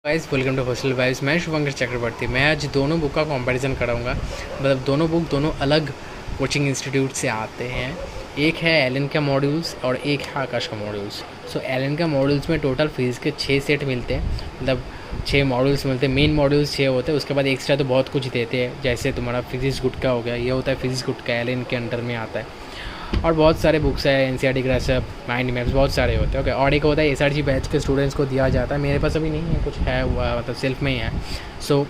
Guys welcome to hostel vibes. मैं शुभंकर चक्रवर्ती। मैं आज दोनों बुक का कंपैरिजन कराऊंगा। मतलब दोनों बुक दोनों अलग कोचिंग इंस्टीट्यूट से आते हैं। एक है एलन का मॉड्यूल्स और एक है आकाश का मॉड्यूल्स। सो एलन का मॉड्यूल्स में टोटल फिजिक्स के 6 सेट मिलते हैं, मतलब 6 मॉड्यूल्स मिलते हैं। मेन मॉड्यूल्स 6 होते हैं, उसके बाद एक्स्ट्रा तो बहुत कुछ देते हैं, जैसे तुम्हारा फिजिक्स गुड का हो गया, ये होता है फिजिक्स गुड का, एलन के अंडर में आता है। और बहुत सारे बुक्स है, एनसीईआरटी ग्रासअप, माइंड मैप्स, बहुत सारे होते हैं। ओके, और एक होता है एसआरजी बैच के स्टूडेंट्स को दिया जाता है। मेरे पास अभी नहीं है, कुछ है मतलब सेल्फ में ही है। सो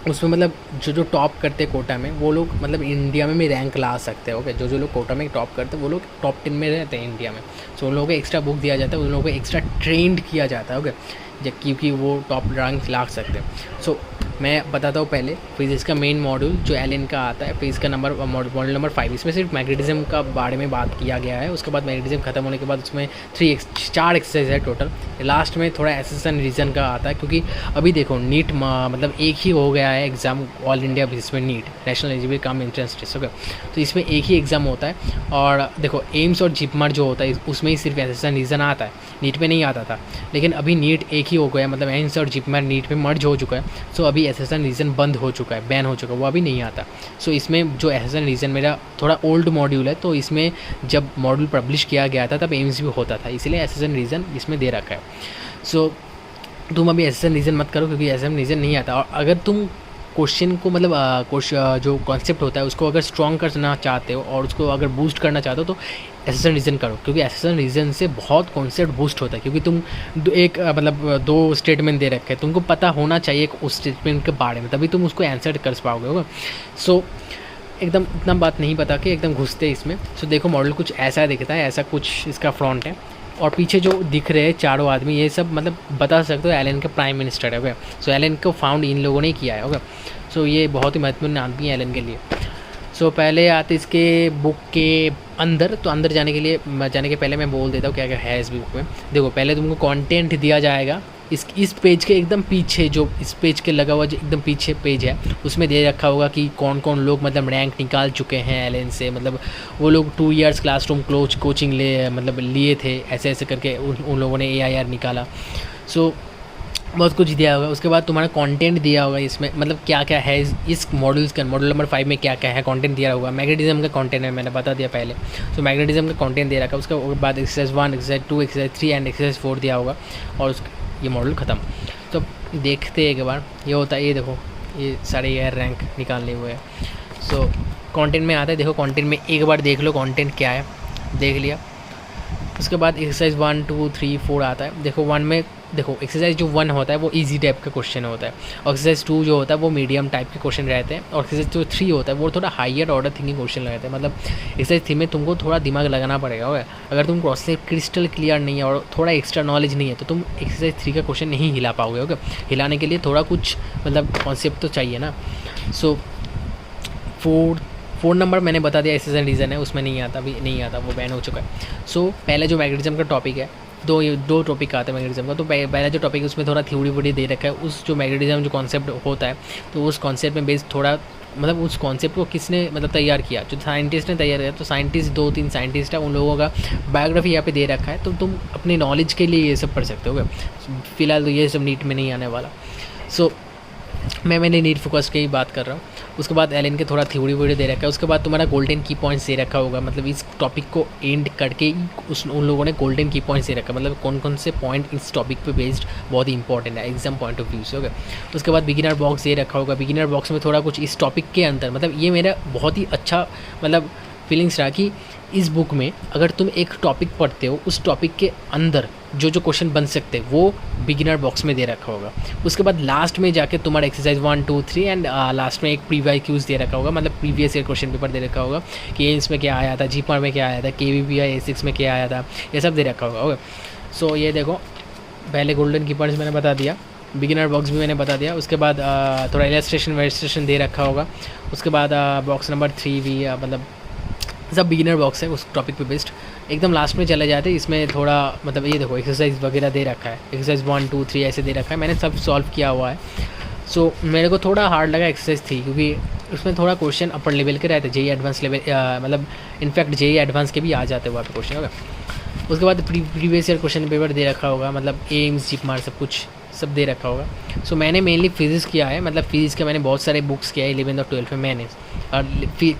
उसमें मतलब जो टॉप करते हैं कोटा में, वो लोग मतलब इंडिया में भी रैंक ला सकते हैं। ओके, जो लोग कोटा में टॉप करते हैं वो लोग टॉप 10 में रहते हैं इंडिया में। सो उन लोगों को एक्स्ट्रा बुक दिया जाता है, उन लोगों को एक्स्ट्रा ट्रेंड किया जाता है। ओके, क्योंकि वो टॉप रैंक ला सकते हैं। सो मैं बताता हूँ पहले फिजिक्स का मेन मॉड्यूल जो एलन का आता है, फिजिक्स का मॉड्यूल नंबर 5। इसमें सिर्फ मैग्नेटिज्म का बारे में बात किया गया है। उसके बाद मैग्नेटिज्म खत्म होने के बाद उसमें 4 एक्सरसाइज है टोटल। लास्ट में थोड़ा एसेसन रीजन का आता है, क्योंकि अभी देखो नीट मतलब एक ही हो गया है एग्ज़ाम ऑल इंडिया बेसिस में, NEET national eligibility cum entrance test. Okay, तो इसमें एक ही एग्ज़ाम होता है। और देखो एम्स और जिपमर जो होता है उसमें ही सिर्फ एसेसन रीजन आता है, नीट में नहीं आता था। लेकिन अभी नीट एक ही हो गया, मतलब एम्स और जिपमर नीट में मर्ज हो चुका है। सो अभी एसेसन रीजन बंद हो चुका है, बैन हो चुका है, वो अभी नहीं आता। सो इसमें जो एसेसन रीजन मेरा थोड़ा ओल्ड मॉड्यूल है, तो इसमें जब मॉड्यूल पब्लिश किया गया था तब एम्स भी होता था, इसलिए एसेसन रीजन इसमें दे रखा है। सो तुम अभी एसेसन रीजन मत करो, क्योंकि एसेसन रीजन नहीं आता। और अगर तुम क्वेश्चन को मतलब जो कॉन्सेप्ट होता है उसको अगर स्ट्रॉन्ग करना चाहते हो और उसको अगर बूस्ट करना चाहते हो तो एसेसन रीजन करो, क्योंकि एसेसन रीजन से बहुत कॉन्सेप्ट बूस्ट होता है। क्योंकि तुम मतलब 2 स्टेटमेंट दे रखे हैं, तुमको पता होना चाहिए उस स्टेटमेंट के बारे में, तभी तुम उसको आंसर कर पाओगे। होगा सो एकदम इतना बात नहीं पता कि एकदम घुसते इसमें। सो देखो मॉडल कुछ ऐसा दिखता है, ऐसा कुछ इसका फ्रंट है। और पीछे जो दिख रहे हैं चारों आदमी, ये सब मतलब बता सकते हो एलन के प्राइम मिनिस्टर है। ओके, सो एलन को फाउंड इन लोगों ने किया है। ओके, सो ये बहुत ही महत्वपूर्ण आदमी है एलन के लिए। सो पहले आते इसके बुक के अंदर, तो अंदर जाने के पहले मैं बोल देता हूँ क्या क्या है इस बुक में। देखो पहले तुमको कंटेंट दिया जाएगा इस पेज के एकदम पीछे, जो इस पेज के लगा हुआ जो एकदम पीछे पेज है उसमें दे रखा होगा कि कौन कौन लोग मतलब रैंक निकाल चुके हैं एलन से। मतलब वो लोग 2 इयर्स क्लासरूम कोचिंग लिए थे, ऐसे ऐसे करके उन लोगों ने AIR निकाला। सो बहुत कुछ दिया होगा। उसके बाद तुम्हारा कंटेंट दिया होगा इसमें, मतलब क्या क्या है इस मॉड्यूल्स का, मॉड्यूल नंबर 5 में क्या क्या है कंटेंट दिया होगा। मैग्नेटिज्म का कंटेंट है, मैंने बता दिया पहले। तो मैग्नेटिज्म का कंटेंट दे रखा है। उसके बाद exercise 1, exercise 2, exercise 3 and exercise 4 दिया होगा। और ये मॉड्यूल ख़त्म। तो देखते एक बार ये होता है, ये देखो ये सारे AIR रैंक निकालने हुए हैं। सो कंटेंट में आता है, देखो कंटेंट में एक बार देख लो कंटेंट क्या है, देख लिया। उसके बाद एक्सरसाइज 1, 2, 3, 4 आता है। देखो 1 में देखो एक्सरसाइज जो 1 होता है वो इजी टाइप का क्वेश्चन होता है, और एक्सरसाइज 2 जो होता है वो मीडियम टाइप के क्वेश्चन रहते हैं, और एक्सरसाइज जो 3 होता है वो थोड़ा हायर ऑर्डर थिंकिंग क्वेश्चन रहते हैं। मतलब एक्सरसाइज 3 में तुमको थोड़ा दिमाग लगाना पड़ेगा। ओके, अगर तुम कॉन्सेप्ट क्रिस्टल क्लियर नहीं है और थोड़ा एक्स्ट्रा नॉलेज नहीं है तो तुम एक्सरसाइज 3 का क्वेश्चन नहीं हिला पाओगे। ओके, हिलाने के लिए थोड़ा कुछ मतलब कॉन्सेप्ट तो चाहिए ना। सो 4 नंबर मैंने बता दिया एसेसन रीज़न है, उसमें नहीं आता, अभी नहीं आता, वो बैन हो चुका है। सो पहले जो मैग्नेटिज्म का टॉपिक है, दो टॉपिक आते हैं मैग्नेटिज्म का। तो पहला जो टॉपिक है उसमें थोड़ा थ्योरी वोरी दे रखा है, उस जो मैग्नेटिज्म जो कॉन्सेप्ट होता है तो उस कॉन्सेप्ट में बेस्ड थोड़ा मतलब उस कॉन्सेप्ट को किसने मतलब तैयार किया, जो साइंटिस्ट ने तैयार किया। तो साइंटिस्ट 2-3 साइंटिस्ट है, उन लोगों का बायोग्राफी यहाँ पे दे रखा है, तो तुम अपनी नॉलेज के लिए ये सब पढ़ सकते हो। फिलहाल तो ये सब नीट में नहीं आने वाला। सो मैंने नीट फोकस की ही बात कर रहा हूँ। उसके बाद एलन के थोड़ा थ्योरी वोरी दे रखा है। उसके बाद तुम्हारा गोल्डन की पॉइंट्स दे रखा होगा, मतलब इस टॉपिक को एंड करके उन लोगों ने गोल्डन की पॉइंट्स दे रखा है, मतलब कौन कौन से पॉइंट इस टॉपिक पे बेस्ड बहुत ही इंपॉर्टेंट है एग्जाम पॉइंट ऑफ व्यू से। ओके, उसके बाद बिगिनर बॉक्स दे रखा होगा। बिगिनर बॉक्स में थोड़ा कुछ इस टॉपिक के अंदर, मतलब ये मेरा बहुत ही अच्छा मतलब फीलिंग्स रहा कि इस बुक में अगर तुम एक टॉपिक पढ़ते हो उस टॉपिक के अंदर जो क्वेश्चन बन सकते हैं वो बिगिनर बॉक्स में दे रखा होगा। उसके बाद लास्ट में जाके तुम्हारा एक्सरसाइज 1, 2, 3 एंड लास्ट में एक प्रीवाईक्यूज दे रखा होगा, मतलब प्रीवियस ईयर क्वेश्चन पेपर दे रखा होगा कि एम्स में क्या आया था, जीपीआर में क्या आया था, KVPI A6 में क्या आया था, ये सब दे रखा होगा। ओके, सो ये देखो पहले गोल्डन कीपर्स मैंने बता दिया, बिगिनर बॉक्स भी मैंने बता दिया। उसके बाद थोड़ा इलस्ट्रेशन दे रखा होगा। उसके बाद बॉक्स नंबर 3 भी मतलब सब बिगिनर बॉक्स है उस टॉपिक पे बेस्ड। एकदम लास्ट में चले जाते हैं, इसमें थोड़ा मतलब ये देखो एक्सरसाइज वगैरह दे रखा है, एक्सरसाइज 1, 2, 3 ऐसे दे रखा है, मैंने सब सॉल्व किया हुआ है। सो मेरे को थोड़ा हार्ड लगा एक्सरसाइज 3, क्योंकि उसमें थोड़ा क्वेश्चन अपर लेवल के रहते, JEE एडवांस लेवल मतलब इनफैक्ट JEE एडवांस के भी आ जाते हैं वहाँ पे क्वेश्चन। ओके, उसके बाद प्रीवियस ईयर क्वेश्चन पेपर दे रखा होगा, मतलब एम्स, जिपमार सब कुछ सब दे रखा होगा। सो मैंने मेनली फिज़िक्स किया है, मतलब फिज़िक्स के मैंने बहुत सारे बुक्स किया है 11th और 12th में मैंने। और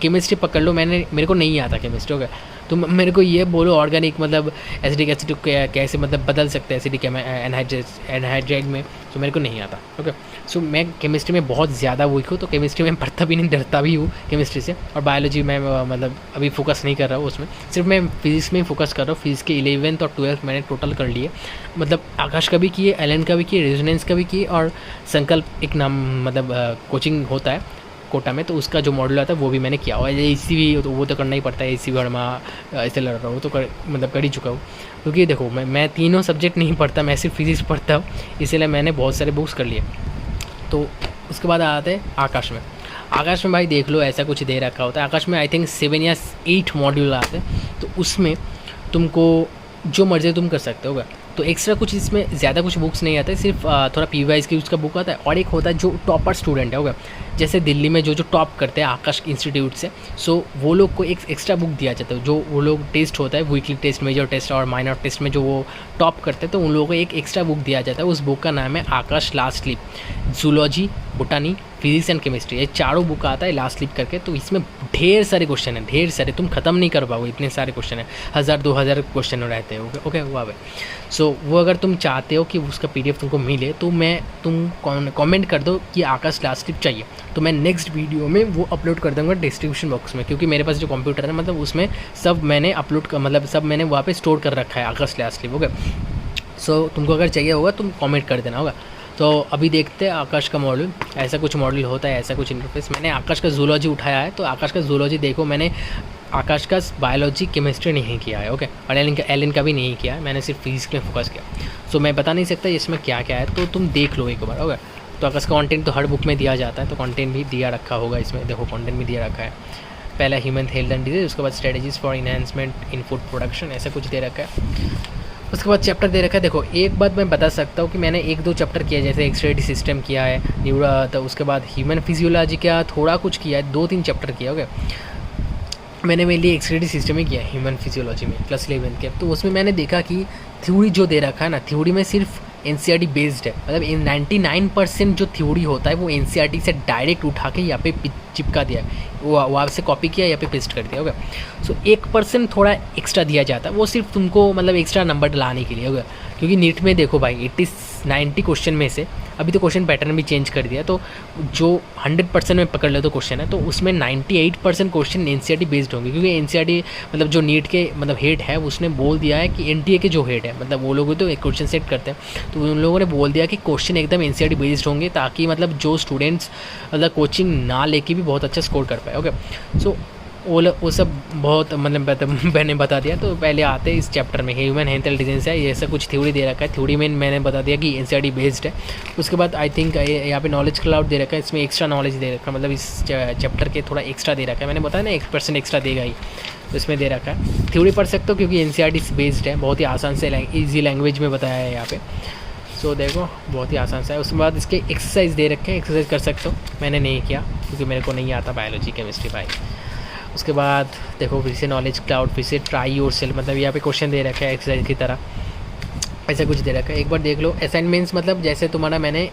केमिस्ट्री पकड़ लो, मेरे को नहीं आता केमिस्ट्री, ओके। तो मेरे को ये बोलो ऑर्गेनिक मतलब एसिडिक एसिड कैसे मतलब बदल सकते हैं एसिडिक एनहाइड्राइड में, तो मेरे को नहीं आता, ओके। सो मैं केमिस्ट्री में बहुत ज़्यादा वीक हूँ, तो केमिस्ट्री में पढ़ता भी नहीं, डरता भी हूँ केमिस्ट्री से। और बायोलॉजी में मतलब अभी फोकस नहीं कर रहा हूँ उसमें, सिर्फ मैं फिज़िक्स में ही फोकस कर रहा हूँ। फिज़िक्स के 11th और 12th मैंने टोटल कर लिए, मतलब आकाश का भी किए, एलन का भी किए, रेजोनेंस का भी किए, और संकल्प एक नाम मतलब कोचिंग होता है कोटा में, तो उसका जो मॉडल आता है वो भी मैंने किया। और एसी भी तो वो तो करना ही पड़ता है, एसी वर्मा ऐसे लड़ रहा हूँ तो कर ही चुका हूँ। क्योंकि देखो मैं तीनों सब्जेक्ट नहीं पढ़ता, मैं सिर्फ फिजिक्स पढ़ता हूँ, इसलिए मैंने बहुत सारे बुक्स कर लिए। तो उसके बाद आते हैं आकाश में। आकाश में भाई देख लो ऐसा कुछ दे रखा होता है। आकाश में आई थिंक 7 या 8 मॉड्यूल आते हैं, तो उसमें तुमको जो मर्जी तुम कर सकते हो। तो एक्स्ट्रा कुछ इसमें ज़्यादा कुछ बुक्स नहीं आते, सिर्फ थोड़ा PYs की उसका बुक आता है। और एक होता है जो टॉपर स्टूडेंट है, होगा जैसे दिल्ली में जो टॉप करते हैं आकाश इंस्टीट्यूट से, सो वो लोग को एक एक्स्ट्रा बुक दिया जाता है। जो वो लोग टेस्ट होता है वीकली टेस्ट, मेजर टेस्ट और माइनर टेस्ट में जो वो टॉप करते हैं, तो उन लोगों को एक एक्स्ट्रा बुक दिया जाता है। उस बुक का नाम है Aakash last sleep, zoology, botany, physics and chemistry, ये चारों बुक आता है लास्ट स्लीप करके। तो इसमें ढेर सारे क्वेश्चन हैं, ढेर सारे, तुम खत्म नहीं कर पाओगे, इतने सारे क्वेश्चन हैं, 1000-2000 क्वेश्चन रहते हैं, ओके वहाँ पे। सो वो अगर तुम चाहते हो कि उसका PDF तुमको मिले, तो तुम कमेंट कर दो कि आकाश लास्ट स्लीप चाहिए, तो मैं नेक्स्ट वीडियो में वो अपलोड कर दूँगा डिस्क्रिप्शन बॉक्स में। क्योंकि मेरे पास जो कंप्यूटर है मतलब उसमें सब मैंने मतलब सब मैंने वहाँ पे स्टोर कर रखा है आकाश लास्ट स्लीप, ओके। सो तुमको अगर चाहिए होगा तुम कमेंट कर देना होगा। तो अभी देखते हैं आकाश का मॉड्यूल, ऐसा कुछ मॉड्यूल होता है, ऐसा कुछ इंटरफेस। मैंने आकाश का जूलॉजी उठाया है, तो आकाश का जूलॉजी देखो, मैंने आकाश का बायोलॉजी केमिस्ट्री नहीं किया है, ओके। और एलन का भी नहीं किया है, मैंने सिर्फ फिजिक्स में फोकस किया। सो मैं बता नहीं सकता इसमें क्या क्या है, तो तुम देख लो एक बार, ओके। तो आकाश का कंटेंट तो हर बुक में दिया जाता है, तो कंटेंट भी दिया रखा होगा इसमें, देखो कंटेंट भी दिया रखा है। पहला ह्यूमन हेल्थ एंड डिजीज, उसके बाद strategies for enhancement in food production, ऐसा कुछ दे रखा है। उसके बाद चैप्टर दे रखा है। देखो एक बात मैं बता सकता हूँ कि मैंने 1-2 चैप्टर किया, जैसे एक्सरेडी सिस्टम किया है, न्यूरा, तो उसके बाद ह्यूमन फिजियोलॉजी का थोड़ा कुछ किया है, 2-3 चैप्टर किया, ओके। मैंने मेनली एक्सरेडी सिस्टम ही किया है ह्यूमन फिजियोलॉजी में क्लास 11 के। तो उसमें मैंने देखा कि थ्योरी जो दे रखा है ना, थ्योरी में सिर्फ NCERT बेस्ड है, मतलब 99% जो थ्योरी होता है वो NCERT से डायरेक्ट उठा के यहाँ पे चिपका दिया है, वो वहाँ से कॉपी किया, यहाँ पे पेस्ट कर दिया, होगा। सो 1% थोड़ा एक्स्ट्रा दिया जाता है, वो सिर्फ तुमको मतलब एक्स्ट्रा नंबर लाने के लिए, होगा। क्योंकि नीट में देखो भाई 90 क्वेश्चन में से अभी तो क्वेश्चन पैटर्न भी चेंज कर दिया, तो जो 100% में पकड़ लो तो क्वेश्चन है, तो उसमें 98% क्वेश्चन NCERT बेस्ड होंगे। क्योंकि NCERT मतलब जो नीट के मतलब हेड है उसने बोल दिया है कि NTA के जो हेड है मतलब वो लोग तो एक क्वेश्चन सेट करते हैं, तो उन लोगों ने बोल दिया कि क्वेश्चन एकदम NCERT बेस्ड होंगे, ताकि मतलब जो स्टूडेंट्स मतलब कोचिंग ना लेके भी बहुत अच्छा स्कोर कर पाए, ओके। सो वो सब बहुत मतलब मैंने बता दिया। तो पहले आते हैं इस चैप्टर में, ह्यूमन हेल्थ एंड डिजीज है, ये ऐसा कुछ थ्योरी दे रखा है। थ्योरी में मैंने बता दिया कि NCERT बेस्ड है। उसके बाद आई थिंक यहाँ पे नॉलेज क्लाउड दे रखा है, इसमें एक्स्ट्रा नॉलेज दे रखा है, मतलब इस चैप्टर के थोड़ा एक्स्ट्रा दे रखा है। मैंने बताया ना 1% एक्स्ट्रा देगा ही, तो इसमें दे रखा है। थ्योरी पढ़ सकते हो क्योंकि NCERT बेस्ड है, बहुत ही आसान से ईजी लैंग्वेज में बताया है यहाँ पे। सो देखो बहुत ही आसान सा है। उसके बाद इसके एक्सरसाइज दे रखे हैं, एक्सरसाइज कर सकते हो, मैंने नहीं किया क्योंकि मेरे को नहीं आता बायोलॉजी केमिस्ट्री भाई। उसके बाद देखो फिर से नॉलेज क्लाउड, फिर से ट्राई योरसेल्फ, मतलब यहाँ पे क्वेश्चन दे रखा है एक्सरसाइज की तरह, ऐसा कुछ दे रखा है। एक बार देख लो। असाइनमेंट्स मतलब जैसे तुम्हारा मैंने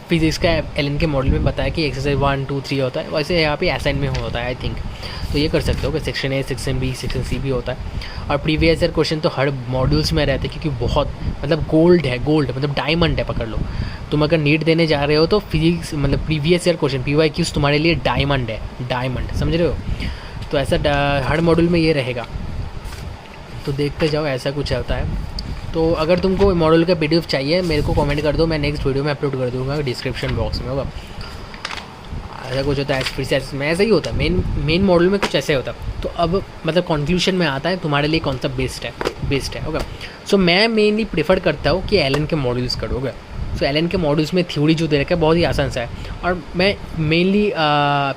फिजिक्स का एलन के मॉडल में बताया कि एक्सरसाइज 1, 2, 3 होता है, वैसे यहाँ पे असाइनमेंट होता है आई थिंक, तो ये कर सकते हो कि section A, section B, section C भी होता है। और प्रीवियस ईयर क्वेश्चन तो हर मॉड्यूल्स में रहते हैं, क्योंकि बहुत मतलब गोल्ड है, गोल्ड मतलब डायमंड है, पकड़ लो। तुम अगर नीट देने जा रहे हो तो फिजिक्स मतलब प्रीवियस ईयर क्वेश्चन PYQs तुम्हारे लिए डायमंड है, डायमंड, समझ रहे हो। तो ऐसा हर मॉड्यूल में ये रहेगा, तो देखते जाओ, ऐसा कुछ होता है। तो अगर तुमको मॉड्यूल का PDF चाहिए मेरे को कमेंट कर दो, मैं नेक्स्ट वीडियो में अपलोड कर दूँगा डिस्क्रिप्शन बॉक्स में, होगा। ऐसा कुछ होता है, फिर से में ऐसा ही होता है, मेन मॉड्यूल में कुछ ऐसे होता है। तो अब मतलब कंक्लूजन में आता है तुम्हारे लिए कौन सा बेस्ट है, होगा। सो मैं मेनली प्रेफर करता हूँ कि एलन के मॉड्यूल्स करोगे। सो एलन के मॉड्यूल्स में थ्योरी जो दे रखा है बहुत ही आसान सा है, और मैं मेनली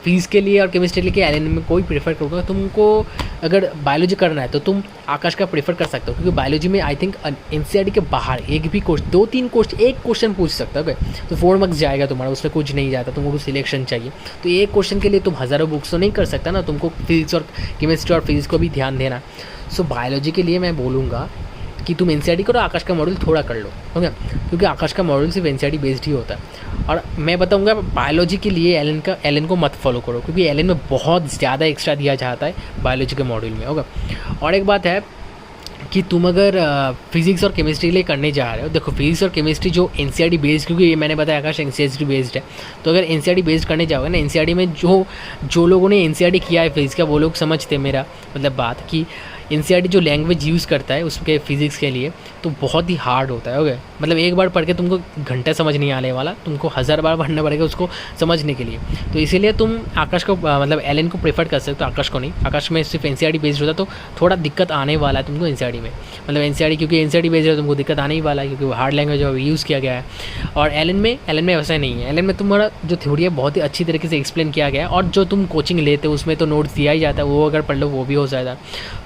फिजिक्स के लिए और केमिस्ट्री के लिए एलन में कोई प्रेफर करूँगा। तुमको अगर बायोलॉजी करना है तो तुम आकाश का प्रेफर कर सकते हो, क्योंकि बायोलॉजी में आई थिंक NCERT के बाहर एक भी क्वेश्चन, 2-3 क्वेश्चन, एक क्वेश्चन पूछ सकता है, तो 4 मार्क्स जाएगा तुम्हारा, उसमें कुछ नहीं जाता, तुमको सिलेक्शन चाहिए। तो एक क्वेश्चन के लिए तुम हज़ारों बुक्स तो नहीं कर सकता ना, तुमको फिजिक्स और केमिस्ट्री और फिजिक्स को भी ध्यान देना। सो बायोलॉजी के लिए मैं बोलूँगा कि तुम एनसीईआरटी करो, आकाश का मॉड्यूल थोड़ा कर लो, हो गया, क्योंकि आकाश का मॉड्यूल सिर्फ एनसीईआरटी बेस्ड ही होता है। और मैं बताऊंगा बायोलॉजी के लिए एलन को मत फॉलो करो, क्योंकि एलन में बहुत ज़्यादा एक्स्ट्रा दिया जाता है बायोलॉजी के मॉड्यूल में, होगा। और एक बात है कि तुम अगर फिजिक्स और केमिस्ट्री लिए करने जा रहे हो, देखो फिजिक्स और केमिस्ट्री जो एनसीईआरटी बेस्ड, क्योंकि ये मैंने बताया आकाश एनसीईआरटी बेस्ड है, तो अगर एनसीईआरटी बेस्ड करने जाओगे ना, एनसीईआरटी में जो लोगों ने एनसीईआरटी किया है फिजिक्स का, वो लोग समझते हैं मेरा मतलब बात कि एनसीईआरटी जो लैंग्वेज यूज़ करता है उसके फिजिक्स के लिए, तो बहुत ही हार्ड होता है, ओके। मतलब एक बार पढ़ के तुमको घंटे समझ नहीं आने वाला, तुमको 1000 बार पढ़ना पड़ेगा उसको समझने के लिए। तो इसीलिए तुम आकाश को मतलब एलन को प्रेफर कर सकते हो, आकाश को नहीं। आकाश में सिर्फ एनसीईआरटी बेस्ड होता तो थोड़ा दिक्कत आने वाला है तुमको एनसीईआरटी में, मतलब एनसीईआरटी क्योंकि एनसीईआरटी बेस्ड है तुमको दिक्कत आने ही वाला है, क्योंकि वो हार्ड लैंग्वेज यूज़ किया गया है। और एलन में वैसा नहीं है। एलन में तुम्हारा जो थ्योरी है बहुत ही अच्छी तरीके से एक्सप्लेन किया गया है, और जो तुम कोचिंग लेते हो उसमें तो नोट्स दिया ही जाता है, वो अगर पढ़ लो वो भी हो जाएगा।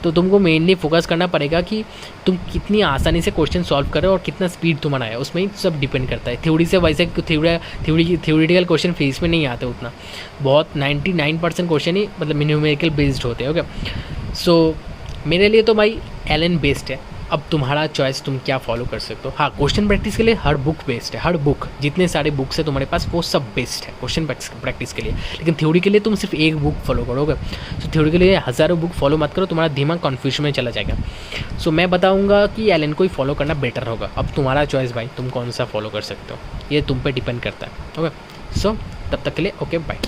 तो तुमको मेनली फोकस करना पड़ेगा कि तुम कितनी आसानी से क्वेश्चन सॉल्व करो और कितना स्पीड तुम्हारा है, उसमें ही सब डिपेंड करता है। थ्योरी से वैसे थ्योरेटिकल क्वेश्चन फेस में नहीं आते उतना, बहुत 99% क्वेश्चन ही मतलब न्यूमेरिकल बेस्ड होते हैं, ओके। सो मेरे लिए तो भाई एलन बेस्ड है। अब तुम्हारा चॉइस, तुम क्या फॉलो कर सकते हो। हाँ, क्वेश्चन प्रैक्टिस के लिए हर बुक बेस्ट है, हर बुक जितने सारे बुक्स है तुम्हारे पास वो सब बेस्ट है क्वेश्चन प्रैक्टिस के लिए। लेकिन थ्योरी के लिए तुम सिर्फ एक बुक फॉलो करोगे, तो थ्योरी के लिए हज़ारों बुक फॉलो मत करो, तुम्हारा दिमाग कन्फ्यूजन में चला जाएगा। सो मैं बताऊँगा कि एलन को ही फॉलो करना बेटर होगा। अब तुम्हारा चॉइस भाई, तुम कौन सा फॉलो कर सकते हो, ये तुम पे डिपेंड करता है, ओके। सो तब तक के लिए ओके, बाय।